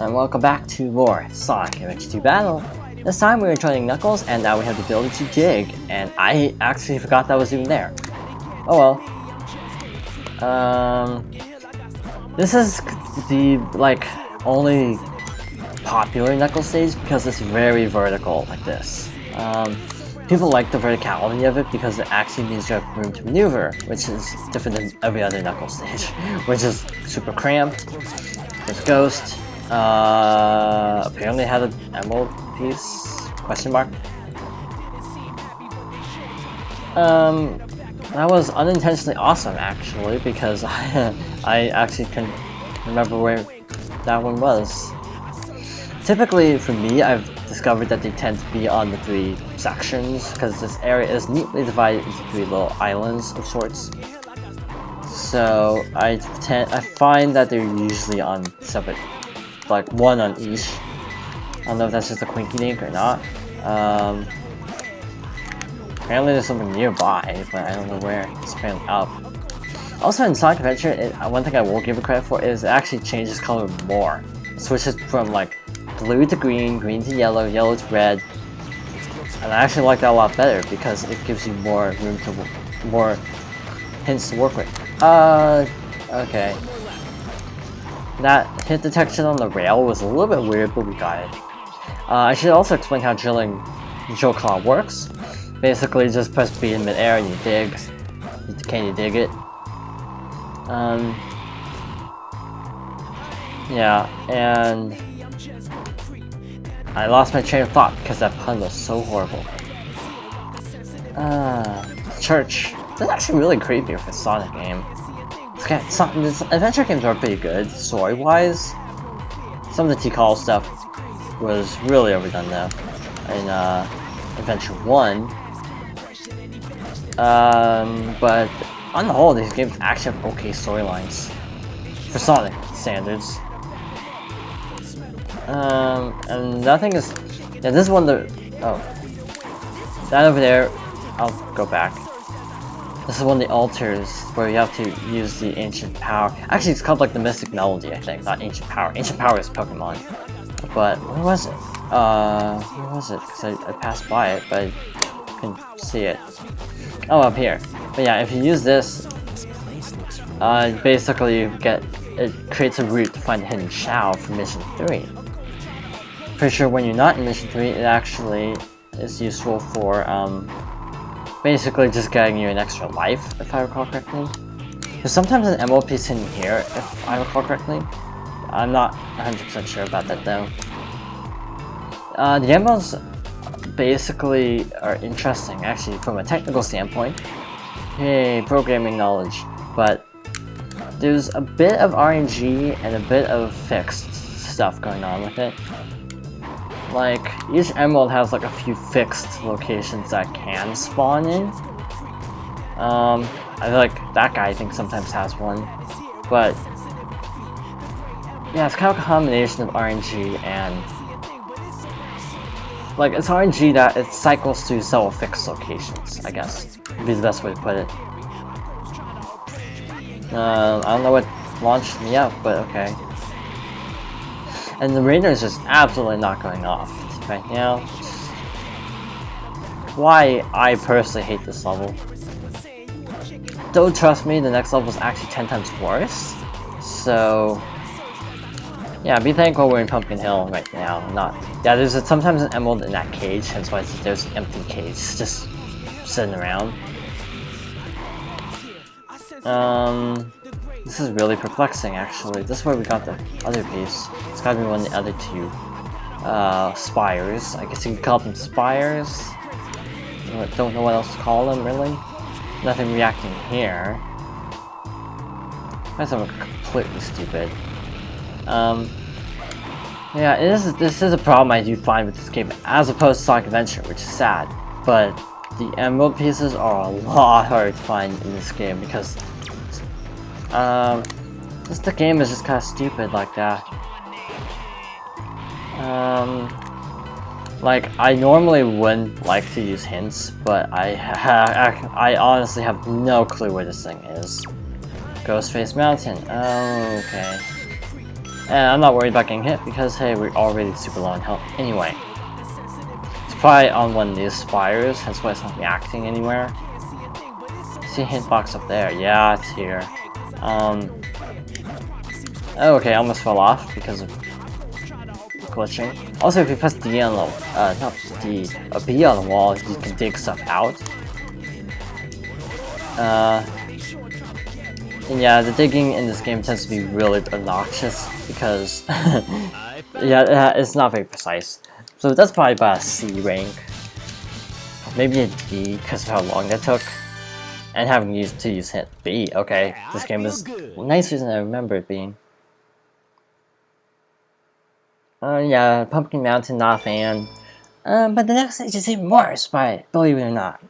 And welcome back to more Sonic Adventure 2 Battle. This time we are joining Knuckles, and now we have the ability to dig, and I actually forgot that was even there. Oh well. This is the, only popular Knuckles stage because it's very vertical, like this. People like the verticality of it because it actually means you have room to maneuver, which is different than every other Knuckles stage, which is super cramped. There's Ghost. Apparently had an emerald piece? Question mark. That was unintentionally awesome actually, because I actually couldn't remember where that one was. Typically for me, I've discovered that they tend to be on the 3 sections, because this area is neatly divided into 3 little islands of sorts. So I find that they're usually on separate, like one on each. I don't know if that's just a quinky dink or not. Apparently there's something nearby, but I don't know where. It's apparently up. Also in Sonic Adventure, one thing I will give it credit for is it actually changes color more. It switches from like blue to green, green to yellow, yellow to red. And I actually like that a lot better because it gives you more room to, more hints to work with. Okay. That hit detection on the rail was a little bit weird, but we got it. I should also explain how drilling Drill Claw works. Basically, just press B in midair and you dig. Can you dig it? Yeah, and I lost my train of thought because that pun was so horrible. Church. This is actually really creepy for a Sonic game. This adventure games are pretty good, story-wise. Some of the T-Call stuff was really overdone though in Adventure 1. But on the whole, these games actually have okay storylines for Sonic standards. And that thing is, yeah, this is one of the, oh, that over there, I'll go back. This is one of the altars where you have to use the Ancient Power. Actually, it's called like the Mystic Melody, I think, not Ancient Power. Ancient Power is Pokemon. But where was it? Where was it? Because I passed by it, but I couldn't see it. Oh, up here. But yeah, if you use this, basically you get, it creates a route to find the hidden Shao for Mission 3. Pretty sure when you're not in Mission 3, it actually is useful for, basically just getting you an extra life, if I recall correctly. There's sometimes an emerald piece in here, if I recall correctly. I'm not 100% sure about that though. The emeralds basically are interesting, actually, from a technical standpoint. Hey, programming knowledge. But there's a bit of RNG and a bit of fixed stuff going on with it. Like, each emerald has like a few fixed locations that can spawn in. I feel like that guy, I think, sometimes has one. But yeah, it's kind of a combination of RNG and, like, it's RNG that it cycles through several fixed locations, I guess, would be the best way to put it. I don't know what launched me up, but okay. And the radar is just absolutely not going off right now. Why I personally hate this level. Don't trust me, the next level is actually 10 times worse. So yeah, be thankful we're in Pumpkin Hill right now. Not, yeah, there's sometimes an emerald in that cage, hence why there's an empty cage just sitting around. This is really perplexing actually. This is where we got the other piece. It's gotta be one of the other 2 spires. I guess you could call them spires. I don't know what else to call them really. Nothing reacting here. That's something completely stupid. Yeah, this is a problem I do find with this game, as opposed to Sonic Adventure, which is sad. But the emerald pieces are a lot harder to find in this game because the game is just kind of stupid like that. Like, I normally wouldn't like to use hints, but I honestly have no clue where this thing is. Ghostface Mountain. Oh, okay. And I'm not worried about getting hit because, hey, we're already super low on health anyway. It's probably on one of these spires, that's why it's not reacting anywhere. See a hitbox up there. Yeah, it's here. Okay, I almost fell off because of glitching. Also, if you press D on the, not D, a B on the wall, you can dig stuff out. And yeah, the digging in this game tends to be really obnoxious because, yeah, it's not very precise. So that's probably about a C rank. Maybe a D because of how long that took. And having to use hit B. Okay, this game is nicer than I remember it being. Yeah, Pumpkin Mountain, not a fan. But the next stage is even worse, believe it or not.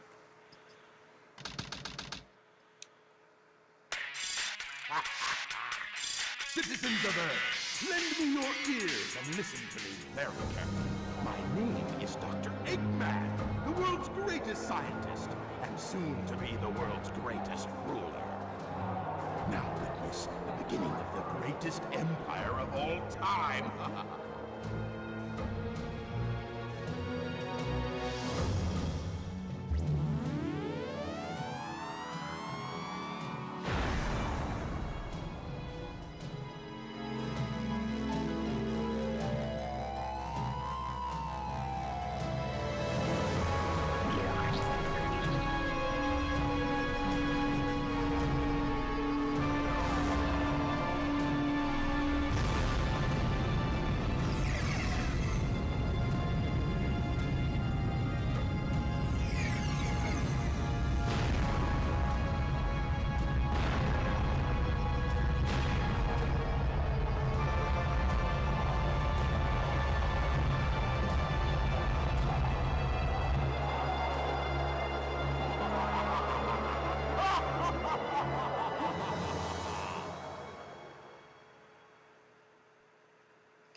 Citizens of Earth, lend me your ears and listen to me very carefully. My name is Dr. Eggman, the world's greatest scientist, and soon to be the world's greatest ruler. Now witness the beginning of the greatest empire of all time.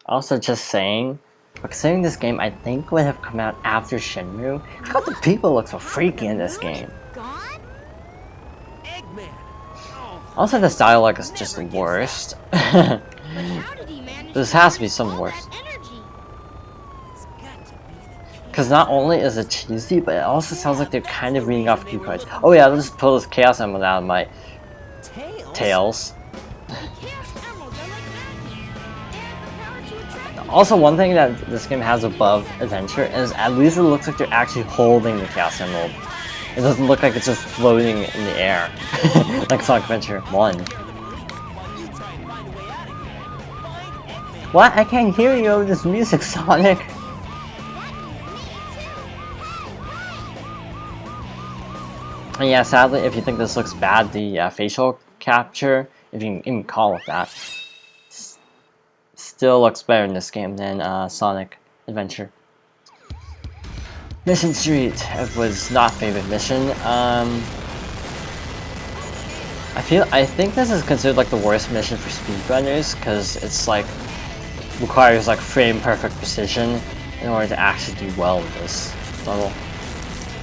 Also, just saying, considering this game I think would have come out after Shenmue, how do people look so freaky in this game? Also, this dialogue is just the worst. This has to be some worse. Because not only is it cheesy, but it also sounds like they're kind of reading off cue cards. Oh yeah, let's pull this Chaos Emerald out of my tails. Also, one thing that this game has above Adventure is at least it looks like they're actually holding the Chaos Emerald. It doesn't look like it's just floating in the air, like Sonic Adventure 1. What? I can't hear you over this music, Sonic! And yeah, sadly, if you think this looks bad, the facial capture, if you can even call it that, still looks better in this game than Sonic Adventure. Mission Street was not favorite mission. I think this is considered like the worst mission for speedrunners because it's like requires like frame perfect precision in order to actually do well with this level.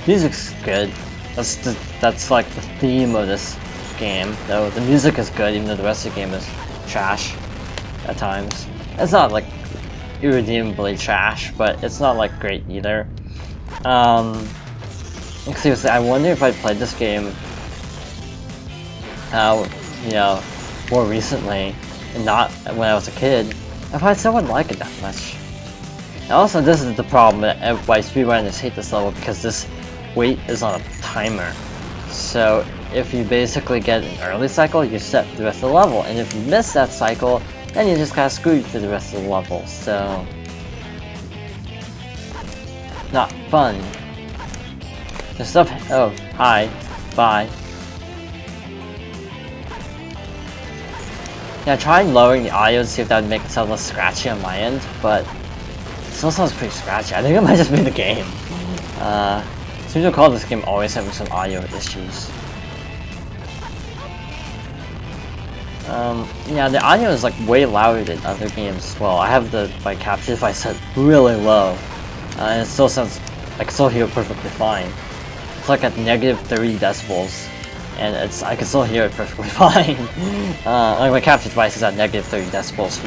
Music's good. That's like the theme of this game. Though the music is good, even though the rest of the game is trash at times. It's not like irredeemably trash, but it's not like great either. Seriously, I wonder if I played this game, you know, more recently, and not when I was a kid, if I still wouldn't like it that much. And also, this is the problem that why speedrunners hate this level, because this weight is on a timer. So if you basically get an early cycle, you set the rest of the level, and if you miss that cycle, then you just got screwed for the rest of the level. So not fun. The stuff. Oh, hi, bye. Yeah, I tried lowering the audio to see if that would make it sound less scratchy on my end, but it still sounds pretty scratchy. I think it might just be the game. Seems to recall this game always having some audio issues. Yeah, the audio is like way louder than other games as well. I have my capture device set really low, and it still sounds, I can still hear it perfectly fine. It's like at -30 decibels, and I can still hear it perfectly fine. Like my capture device is at negative 30 decibels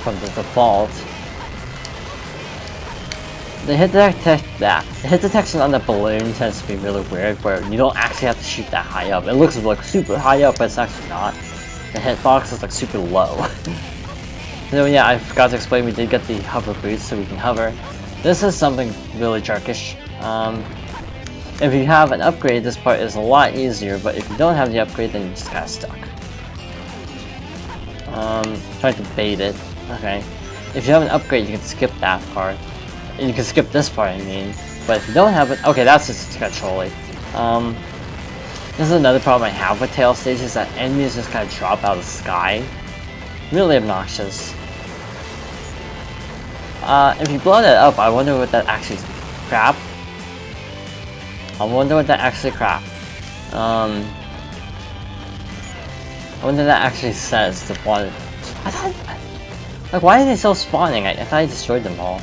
from the default. The hit detection on the balloon tends to be really weird, where you don't actually have to shoot that high up. It looks like super high up, but it's actually not. The hitbox is like super low. So yeah, I forgot to explain, we did get the hover boost, so we can hover. This is something really jerkish. If you have an upgrade, this part is a lot easier, but if you don't have the upgrade, then you're just kind of stuck. Trying to bait it. Okay. If you have an upgrade, you can skip that part. You can skip this part, I mean. But if you don't have it, okay, that's just kind of trolly. This is another problem I have with tail stages, that enemies just kind of drop out of the sky. Really obnoxious. If you blow that up, I wonder what that actually is. Crap. I wonder what that actually crap. I wonder what that actually says to one. I thought, like, why are they still spawning? I thought I destroyed them all.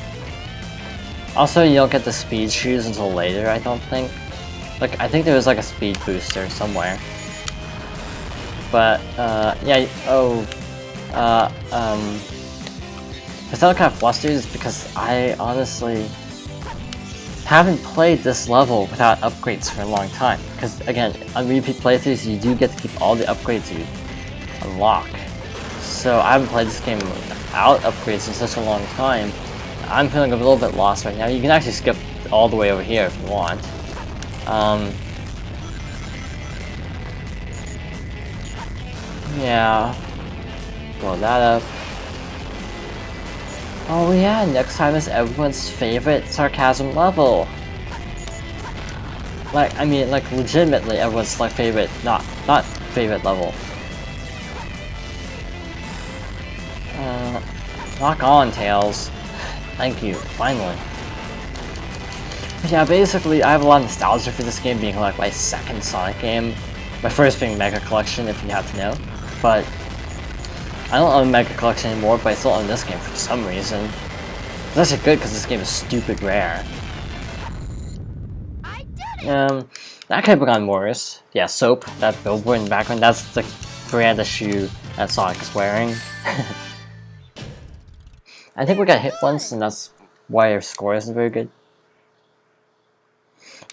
Also, you don't get the speed shoes until later, I don't think. Like, I think there was like a speed booster somewhere. But, yeah, I felt kind of flustered is because I honestly haven't played this level without upgrades for a long time. Because again, on repeat playthroughs, you do get to keep all the upgrades you unlock. So I haven't played this game without upgrades in such a long time. I'm feeling a little bit lost right now. You can actually skip all the way over here if you want. Yeah. Blow that up. Oh yeah, next time is everyone's favorite sarcasm level. Like, I mean, like, legitimately everyone's like favorite, not favorite level. Lock on, Tails. Thank you, finally. But yeah, basically, I have a lot of nostalgia for this game being like my second Sonic game. My first being Mega Collection, if you have to know. But I don't own Mega Collection anymore, but I still own this game for some reason. It's actually good because this game is stupid rare. That could have gone worse. Yeah, Soap, that billboard in the background, that's the brand of shoe that Sonic is wearing. I think we got hit once, and that's why our score isn't very good.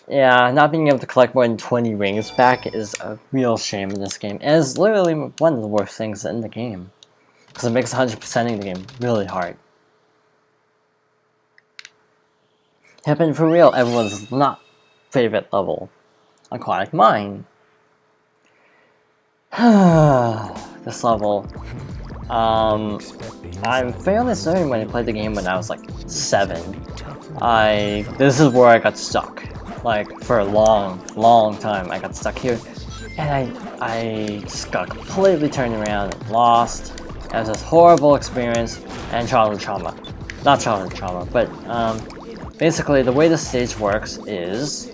Yeah, not being able to collect more than 20 rings back is a real shame in this game. It is literally one of the worst things in the game. Because it makes 100%ing the game really hard. Happen for real, everyone's not favorite level. Aquatic Mine. This level. I'm fairly certain when I played the game when I was like 7. This is where I got stuck. Like, for a long time I got stuck here. And I just got completely turned around and lost. It was this horrible experience and childhood trauma. Not childhood trauma, but basically the way the stage works is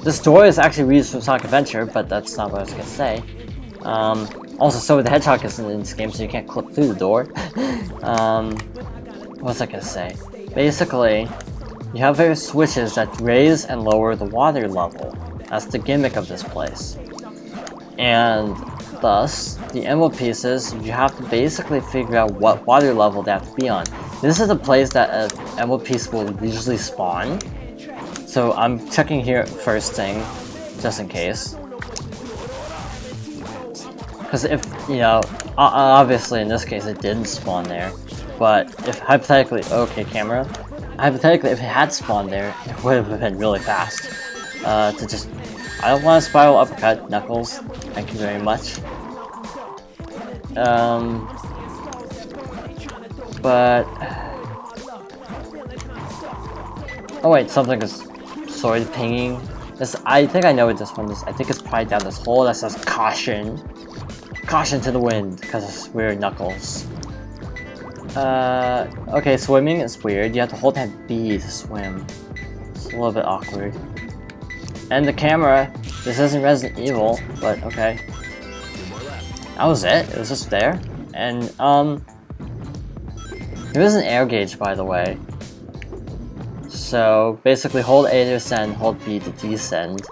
this door is actually reused from Sonic Adventure, but that's not what I was gonna say. Also, so the Hedgehog isn't in this game, so you can't clip through the door. What was I gonna say? Basically, you have various switches that raise and lower the water level. That's the gimmick of this place. And thus, the emerald pieces, you have to basically figure out what water level they have to be on. This is a place that an emerald piece will usually spawn. So I'm checking here first thing, just in case. Because if, you know, obviously in this case it didn't spawn there. But if hypothetically, okay camera, hypothetically if it had spawned there, it would have been really fast. To just, I don't want to spiral uppercut, Knuckles, thank you very much. But, oh wait, something is sort of pinging. This, I think I know what this one is. I think it's probably down this hole that says caution. Caution to the wind, because we're Knuckles. Okay, swimming is weird. You have to hold that B to swim. It's a little bit awkward. And the camera, this isn't Resident Evil, but okay. That was it? It was just there? And, there is an air gauge, by the way. So, basically hold A to ascend, hold B to descend.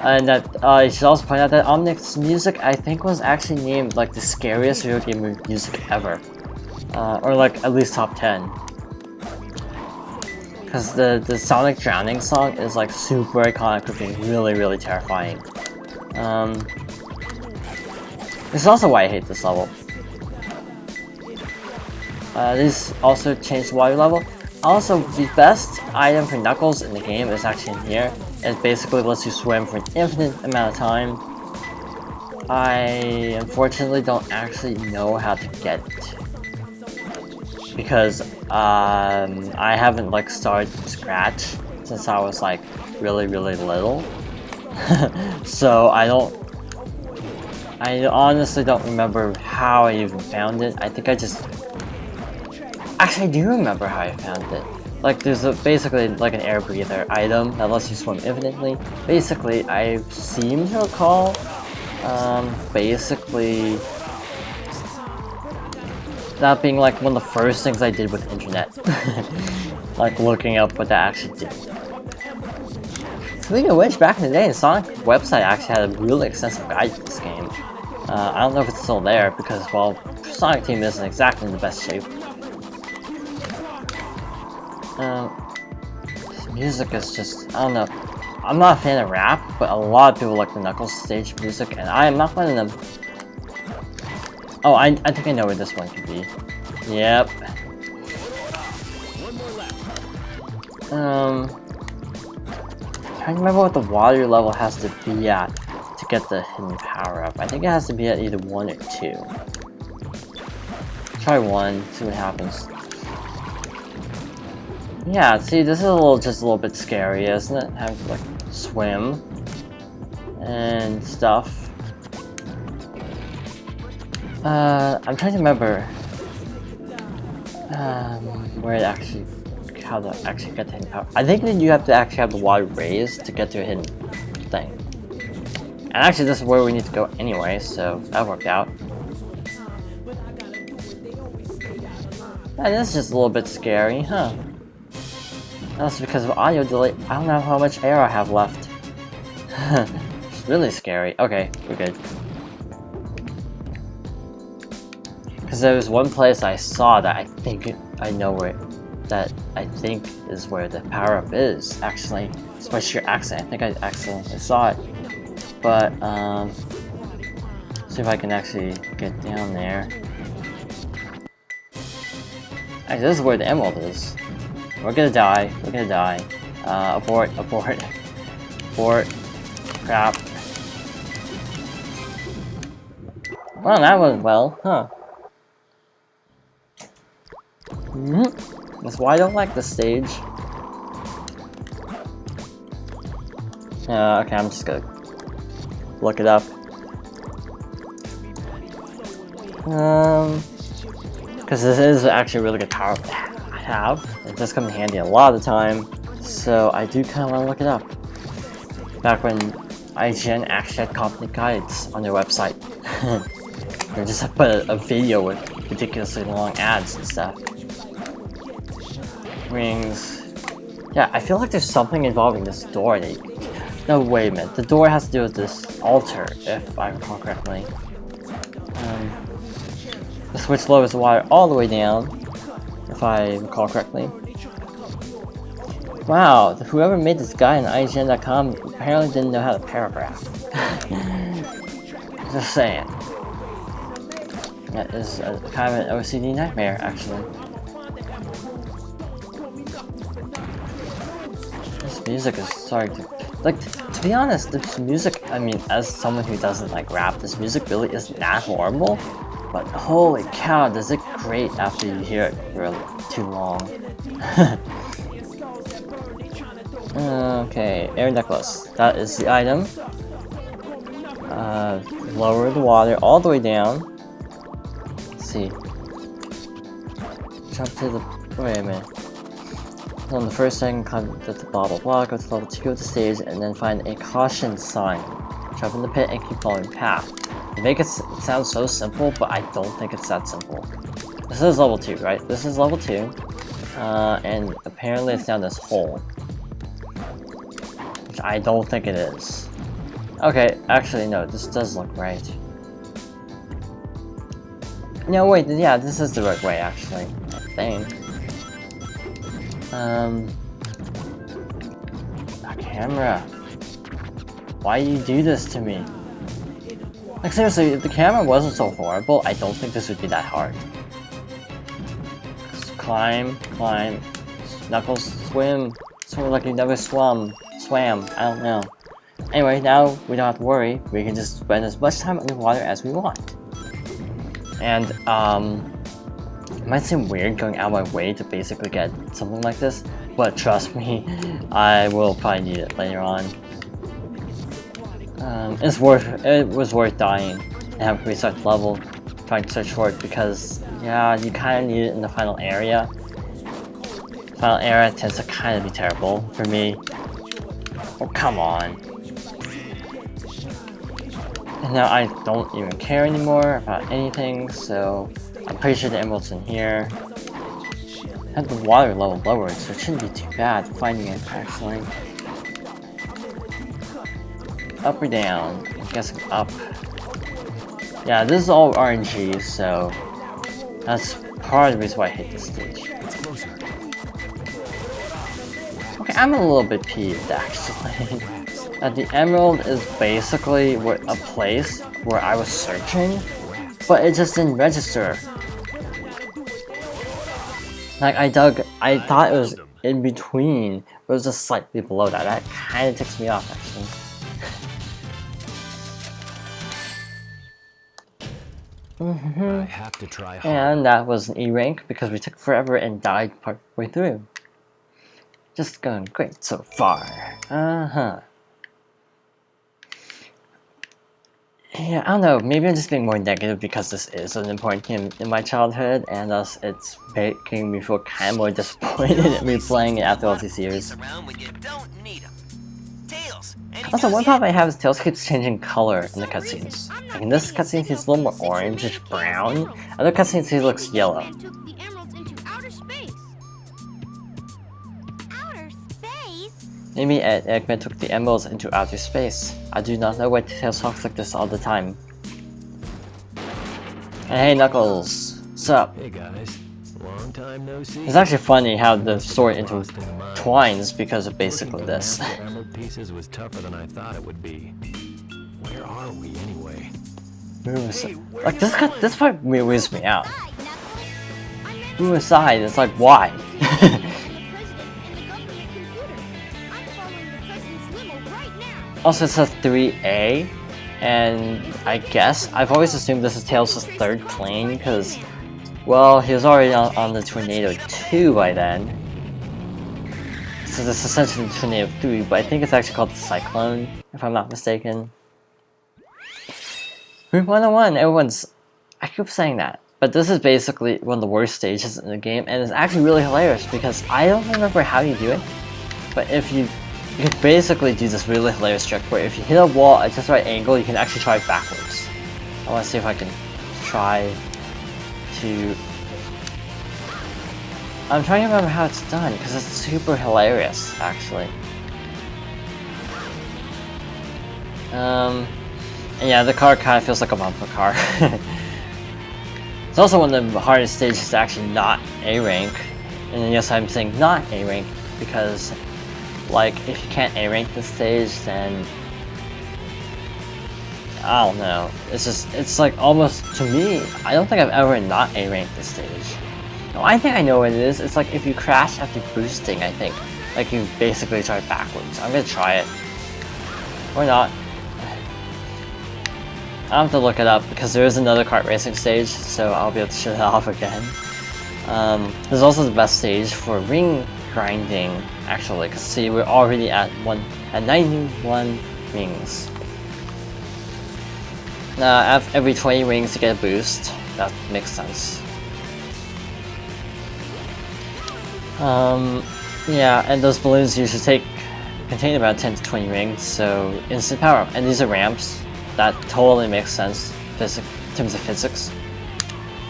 And that you should also point out that Omnic's music, I think, was actually named like the scariest video game music ever, or like at least top 10. Because the Sonic Drowning song is like super iconic for being really terrifying. This is also why I hate this level. This also changed the water level. Also, the best item for Knuckles in the game is actually in here. It basically lets you swim for an infinite amount of time. I unfortunately don't actually know how to get it. Because I haven't like started from scratch since I was like really little. So I honestly don't remember how I even found it. I think I just... Actually, I do remember how I found it. Like, there's basically like an air breather item that lets you swim infinitely. Basically, I seem to recall, basically, that being like one of the first things I did with internet. Like, looking up what that actually did. Speaking of which, back in the day, the Sonic website actually had a really extensive guide to this game. I don't know if it's still there because, well, Sonic Team isn't exactly in the best shape. This music is just, I don't know. I'm not a fan of rap, but a lot of people like the Knuckles stage music, and I am not one of them. Oh, I think I know where this one could be. Yep. I'm trying to remember what the water level has to be at to get the hidden power up. I think it has to be at either 1 or 2. Try 1, see what happens. Yeah, see, this is just a little bit scary, isn't it? Having to like swim and stuff. I'm trying to remember where it actually, how to actually get the hidden power. I think that you have to actually have the water raised to get to a hidden thing. And actually, this is where we need to go anyway, so that worked out. And this is just a little bit scary, huh? That's because of audio delay. I don't know how much air I have left. It's really scary. Okay, we're good. Because there was one place I saw that I think I know where, that I think is where the power-up is, actually. It's by sheer accident. I think I accidentally saw it. But, see if I can actually get down there. Actually, this is where the emerald is. We're gonna die. We're gonna die. Abort. Abort. Abort. Crap. Well, that went well, huh? That's why I don't like this stage. Okay, I'm just gonna look it up. Because this is actually a really good power to have. It does come in handy a lot of the time, so I do kind of want to look it up. Back when IGN actually had complete guides on their website. They just put a video with ridiculously long ads and stuff. Rings. Yeah, I feel like there's something involving this door that you can... No, wait a minute. The door has to do with this altar, if I recall correctly. The switch lowers the water all the way down, if I recall correctly. Wow, whoever made this guide on IGN.com apparently didn't know how to paragraph. Just saying. That is kind of an OCD nightmare, actually. This music is starting to... Like, to be honest, this music, I mean, as someone who doesn't like rap, this music really isn't that horrible. But holy cow, does it great after you hear it for too long. Okay, air necklace. That is the item. Lower the water all the way down. Let's see. Jump to the... Wait a minute. On the first second, climb to the blah blah blah, go to level 2 of the stage, and then find a caution sign. Jump in the pit and keep following the path. They make it sound so simple, but I don't think it's that simple. This is level 2, right? This is level 2. And apparently it's down this hole. Which I don't think it is. Okay, actually no, this does look right. No, wait, yeah, this is the right way, actually, I think. A camera. Why do you do this to me? Like, seriously, if the camera wasn't so horrible, I don't think this would be that hard. Just climb, climb, Knuckles, swim, swim like you never swam, I don't know. Anyway, now we don't have to worry, we can just spend as much time underwater as we want. And, it might seem weird going out of my way to basically get something like this, but trust me, I will probably need it later on. It was worth dying and having to restart the level, trying to search for it, because, yeah, you kind of need it in the final area. Final area tends to kind of be terrible for me. Oh, come on. And now I don't even care anymore about anything, so I'm pretty sure the emerald's in here. I have the water level lowered, so it shouldn't be too bad finding it, actually. Up or down? I'm guessing up. Yeah, this is all RNG, so that's part of the reason why I hate this stage. Okay, I'm a little bit peeved, actually. That the emerald is basically a place where I was searching, but it just didn't register. Like, I thought it was in between, but it was just slightly below that. That kind of ticks me off, actually. I have to try hard. And that was an E rank because we took forever and died partway through. Just going great so far. Yeah, I don't know, maybe I'm just being more negative because this is an important game in my childhood, and thus it's making me feel kind of more disappointed in replaying it after all these years. Also, one problem I have is Tails keeps changing color in the cutscenes. Like in this cutscene, he's a little more orange, brown. Other cutscenes, he looks yellow. Maybe Eggman took the emeralds into outer space. I do not know why Tails talks like this all the time. And hey Knuckles, sup? Hey guys, long time no see. It's actually funny how the story intertwines because of basically this. Emerald pieces was tougher than I thought it would be. Where are we anyway? Like this part weirds me out. Move aside, it's like why? Also, it says 3A, and I guess I've always assumed this is Tails' third plane because, well, he was already on the Tornado 2 by then. So this is essentially the Tornado 3, but I think it's actually called the Cyclone, if I'm not mistaken. Route 101, I keep saying that, but this is basically one of the worst stages in the game, and it's actually really hilarious because I don't remember how you do it, but if you can basically do this really hilarious trick where if you hit a wall at just the right angle, you can actually try backwards. I want to see if I can try to... I'm trying to remember how it's done, because it's super hilarious, actually. And yeah, the car kind of feels like a bumper car. It's also one of the hardest stages to actually not A rank. And yes, I'm saying not A rank, because like, if you can't A-rank this stage, then I don't know. It's like almost, to me, I don't think I've ever not A-ranked this stage. No, I think I know what it is. It's like if you crash after boosting, I think. Like you basically try backwards. I'm gonna try it. Or not. I'll have to look it up because there is another kart racing stage, so I'll be able to shut it off again. This is also the best stage for ring grinding, actually, because see, we're already at 91 rings. Every 20 rings to get a boost. That makes sense. Yeah, and those balloons usually contain about 10 to 20 rings, so instant power up. And these are ramps. That totally makes sense in terms of physics.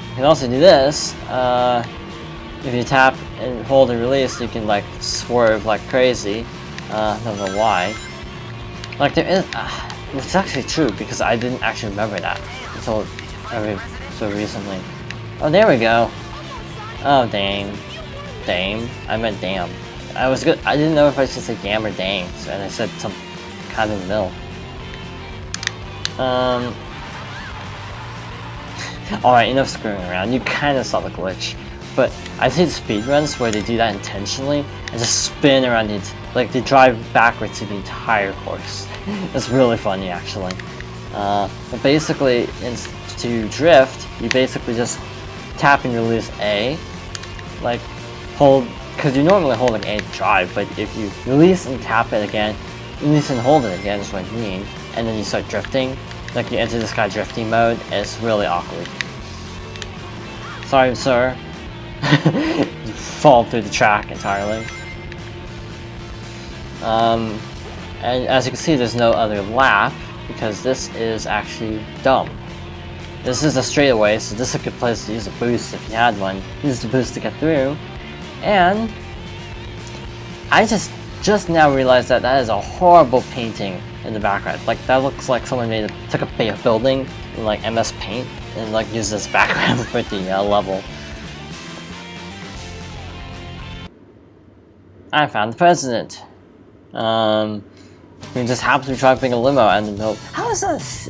You can also do this. If you tap and hold and release, you can like swerve like crazy. I don't know why. Like there is, Which is actually true, because I didn't actually remember that until so recently. Oh, there we go. Oh, dang. Dame? I meant damn. I didn't know if I should say damn or dang, so, and I said some kind of in the middle. Alright, enough screwing around. You kind of saw the glitch. But I see the speedruns where they do that intentionally and just spin around it. Like, they drive backwards to the entire course. It's really funny, actually. But basically, to drift, you basically just tap and release A. Like, hold, because you normally hold like A to drive, but if you release and tap it again, release and hold it again is what I mean, and then you start drifting, like you enter this kind of drifting mode, and it's really awkward. Sorry, sir. You fall through the track entirely. And as you can see, there's no other lap, because this is actually dumb. This is a straightaway, so this is a good place to use a boost if you had one. Use the boost to get through. And I just now realized that that is a horrible painting in the background. Like, that looks like someone took a building in like MS Paint and like used this background for the level. I found the president. He just happens to be driving a limo and the middle. How is this?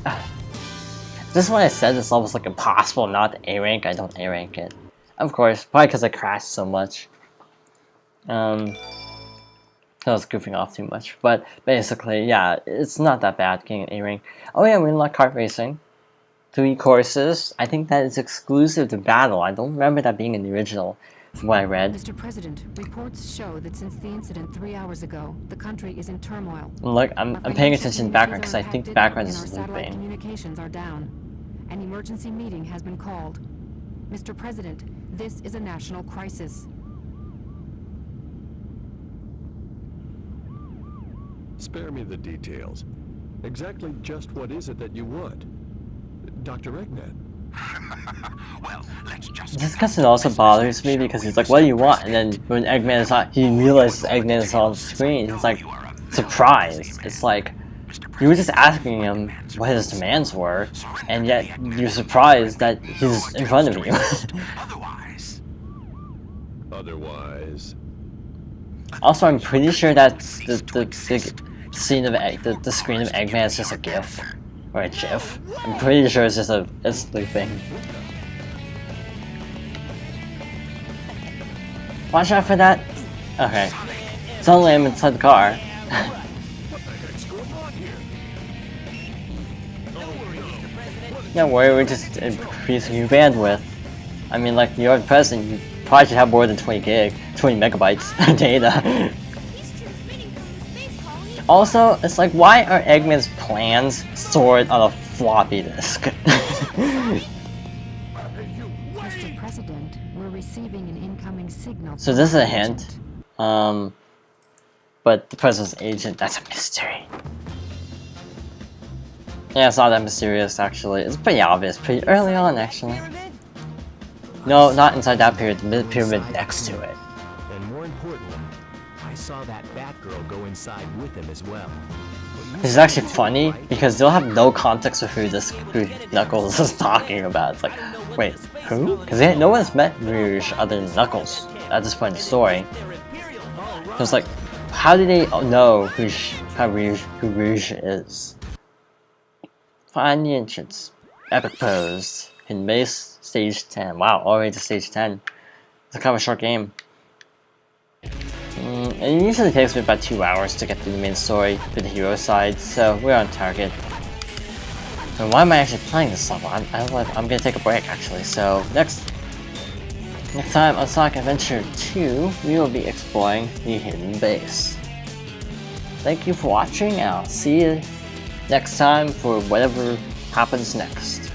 Just when I said this level's like impossible not to A rank, I don't A rank it. Of course, probably because I crashed so much. I was goofing off too much, but basically, yeah, it's not that bad getting an A rank. Oh yeah, we unlocked kart racing. 3 courses. I think that is exclusive to Battle. I don't remember that being in the original, from what I read. Mr. President, reports show that since the incident 3 hours ago, the country is in turmoil. Look, I'm paying attention to the background because I think the background is satellite looping. communications are down. An emergency meeting has been called. Mr. President, this is a national crisis. Spare me the details. Exactly just what is it that you want? Dr. Eggman? Well, let's just... This cutscene also bothers me because he's like, what do you want? And then when Eggman is on, he realizes Eggman is on the screen. He's like, surprised. It's like, you were just asking him what his demands were, and yet you're surprised that he's in front of you. Otherwise. Also, I'm pretty sure that the scene of the screen of Eggman is just a GIF or a GIF. I'm pretty sure it's just it's looping. Watch out for that. Okay, suddenly I'm inside the car. Don't worry, we're just increasing your bandwidth. I mean, like, you're the president, you probably should have more than 20 megabytes data. Also, it's like, why are Eggman's plans stored on a floppy disk? Mr. President, we're receiving an incoming signal. So this is a hint. But the president's agent, that's a mystery. Yeah, it's not that mysterious, actually. It's pretty obvious, pretty early on, actually. No, not inside that pyramid, the mid-pyramid next to it. And more importantly, I saw that Batgirl go inside with him as well. This is actually funny, because they'll have no context of who Knuckles is talking about. It's like, wait, who? Because no one's met Rouge other than Knuckles at this point in the story. So it's like, how do they know who Rouge is? Find the entrance. Epic pose. In base, stage 10. Wow, already to stage 10. It's a kind of a short game. It usually takes me about 2 hours to get through the main story for the hero side, so we're on target. And why am I actually playing this level? I'm gonna take a break actually, so next time on Sonic Adventure 2, we will be exploring the hidden base. Thank you for watching, and I'll see you next time for whatever happens next.